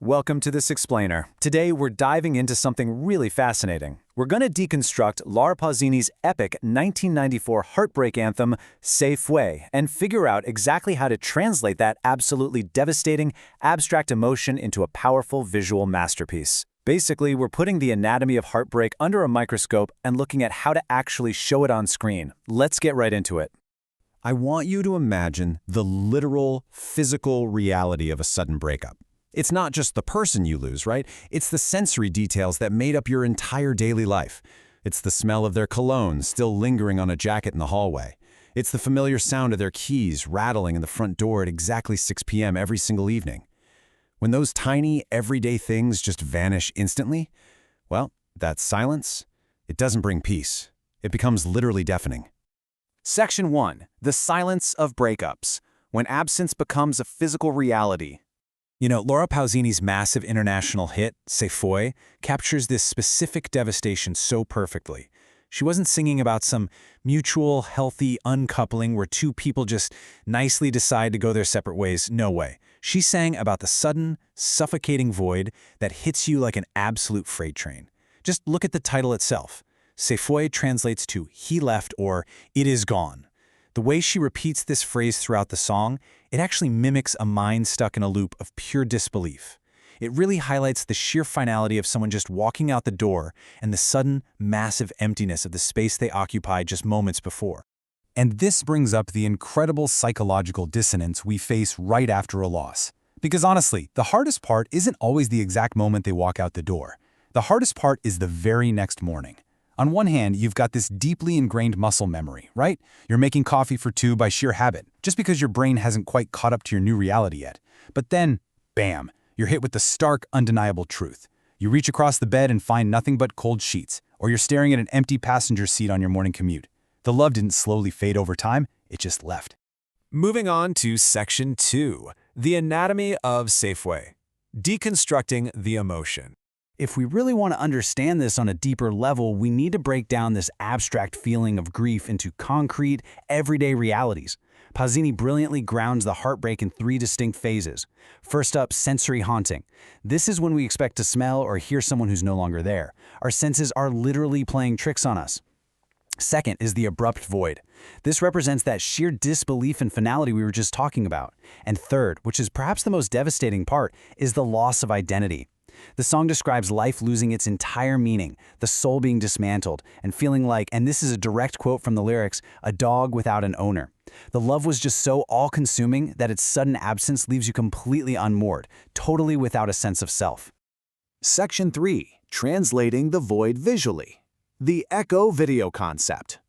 Welcome to This Explainer. Today we're diving into something really fascinating. We're going to deconstruct Laura Pausini's epic 1994 heartbreak anthem, Se Fue, and figure out exactly how to translate that absolutely devastating, abstract emotion into a powerful visual masterpiece. Basically, we're putting the anatomy of heartbreak under a microscope and looking at how to actually show it on screen. Let's get right into it. I want you to imagine the literal, physical reality of a sudden breakup. It's not just the person you lose, right? It's the sensory details that made up your entire daily life. It's the smell of their cologne still lingering on a jacket in the hallway. It's the familiar sound of their keys rattling in the front door at exactly 6 p.m. every single evening. When those tiny, everyday things just vanish instantly, well, that silence, it doesn't bring peace. It becomes literally deafening. Section 1. The silence of breakups. When absence becomes a physical reality. You know, Laura Pausini's massive international hit, Se Fue, captures this specific devastation so perfectly. She wasn't singing about some mutual, healthy uncoupling where two people just nicely decide to go their separate ways. No way. She sang about the sudden, suffocating void that hits you like an absolute freight train. Just look at the title itself. Se Fue translates to he left or it is gone. The way she repeats this phrase throughout the song, it actually mimics a mind stuck in a loop of pure disbelief. It really highlights the sheer finality of someone just walking out the door and the sudden, massive emptiness of the space they occupied just moments before. And this brings up the incredible psychological dissonance we face right after a loss. Because honestly, the hardest part isn't always the exact moment they walk out the door. The hardest part is the very next morning. On one hand, you've got this deeply ingrained muscle memory, right? You're making coffee for two by sheer habit, just because your brain hasn't quite caught up to your new reality yet. But then, bam, you're hit with the stark, undeniable truth. You reach across the bed and find nothing but cold sheets, or you're staring at an empty passenger seat on your morning commute. The love didn't slowly fade over time, it just left. Moving on to Section 2. The anatomy of Se Fue. Deconstructing the emotion. If we really want to understand this on a deeper level, we need to break down this abstract feeling of grief into concrete, everyday realities. Pausini brilliantly grounds the heartbreak in three distinct phases. First up, sensory haunting. This is when we expect to smell or hear someone who's no longer there. Our senses are literally playing tricks on us. Second is the abrupt void. This represents that sheer disbelief and finality we were just talking about. And third, which is perhaps the most devastating part, is the loss of identity. The song describes life losing its entire meaning, the soul being dismantled, and feeling like, and this is a direct quote from the lyrics, a dog without an owner. The love was just so all-consuming that its sudden absence leaves you completely unmoored, totally without a sense of self. Section 3. Translating the void visually. The echo video concept.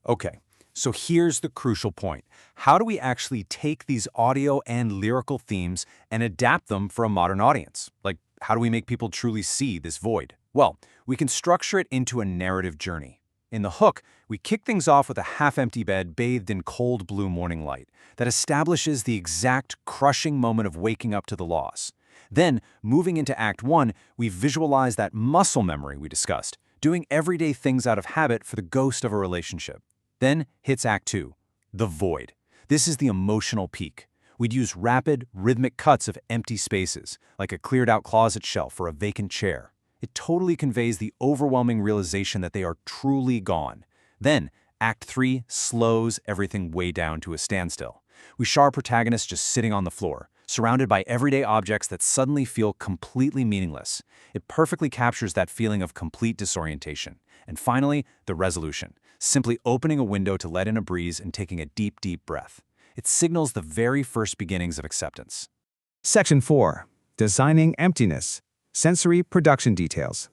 Okay, so here's the crucial point. How do we actually take these audio and lyrical themes and adapt them for a modern audience? Like, how do we make people truly see this void? Well, we can structure it into a narrative journey. In the hook, we kick things off with a half-empty bed bathed in cold blue morning light that establishes the exact crushing moment of waking up to the loss. Then, moving into Act 1, we visualize that muscle memory we discussed, doing everyday things out of habit for the ghost of a relationship. Then hits Act 2, the void. This is the emotional peak. We'd use rapid, rhythmic cuts of empty spaces, like a cleared-out closet shelf or a vacant chair. It totally conveys the overwhelming realization that they are truly gone. Then, Act 3 slows everything way down to a standstill. We show our protagonist just sitting on the floor, surrounded by everyday objects that suddenly feel completely meaningless. It perfectly captures that feeling of complete disorientation. And finally, the resolution. Simply opening a window to let in a breeze and taking a deep, deep breath. It signals the very first beginnings of acceptance. Section 4. Designing emptiness. Sensory production details.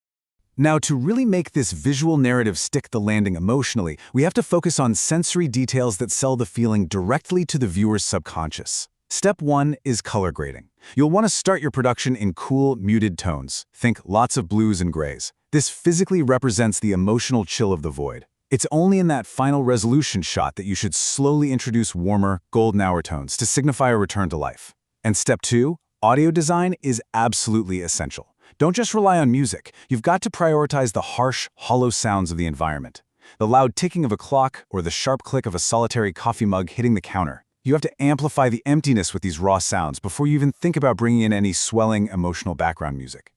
Now, to really make this visual narrative stick the landing emotionally, we have to focus on sensory details that sell the feeling directly to the viewer's subconscious. Step 1 is color grading. You'll want to start your production in cool, muted tones. Think lots of blues and grays. This physically represents the emotional chill of the void. It's only in that final resolution shot that you should slowly introduce warmer, golden hour tones to signify a return to life. And Step 2, audio design is absolutely essential. Don't just rely on music. You've got to prioritize the harsh, hollow sounds of the environment. The loud ticking of a clock or the sharp click of a solitary coffee mug hitting the counter. You have to amplify the emptiness with these raw sounds before you even think about bringing in any swelling emotional background music.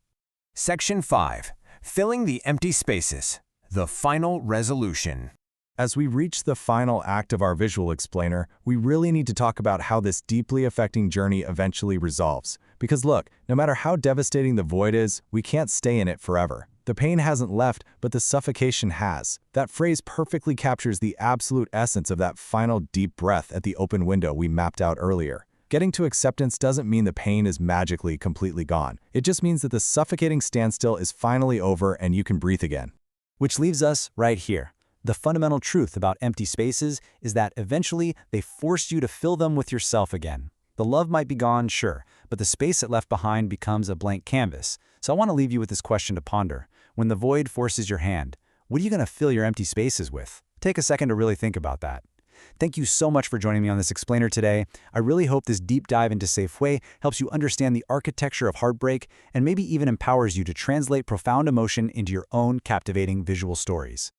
Section 5. Filling the empty spaces. The final resolution. As we reach the final act of our visual explainer, we really need to talk about how this deeply affecting journey eventually resolves. Because look, no matter how devastating the void is, we can't stay in it forever. The pain hasn't left, but the suffocation has. That phrase perfectly captures the absolute essence of that final deep breath at the open window we mapped out earlier. Getting to acceptance doesn't mean the pain is magically completely gone. It just means that the suffocating standstill is finally over and you can breathe again. Which leaves us right here. The fundamental truth about empty spaces is that eventually they force you to fill them with yourself again. The love might be gone, sure, but the space it left behind becomes a blank canvas. So I want to leave you with this question to ponder. When the void forces your hand, what are you going to fill your empty spaces with? Take a second to really think about that. Thank you so much for joining me on this explainer today. I really hope this deep dive into Se Fue helps you understand the architecture of heartbreak and maybe even empowers you to translate profound emotion into your own captivating visual stories.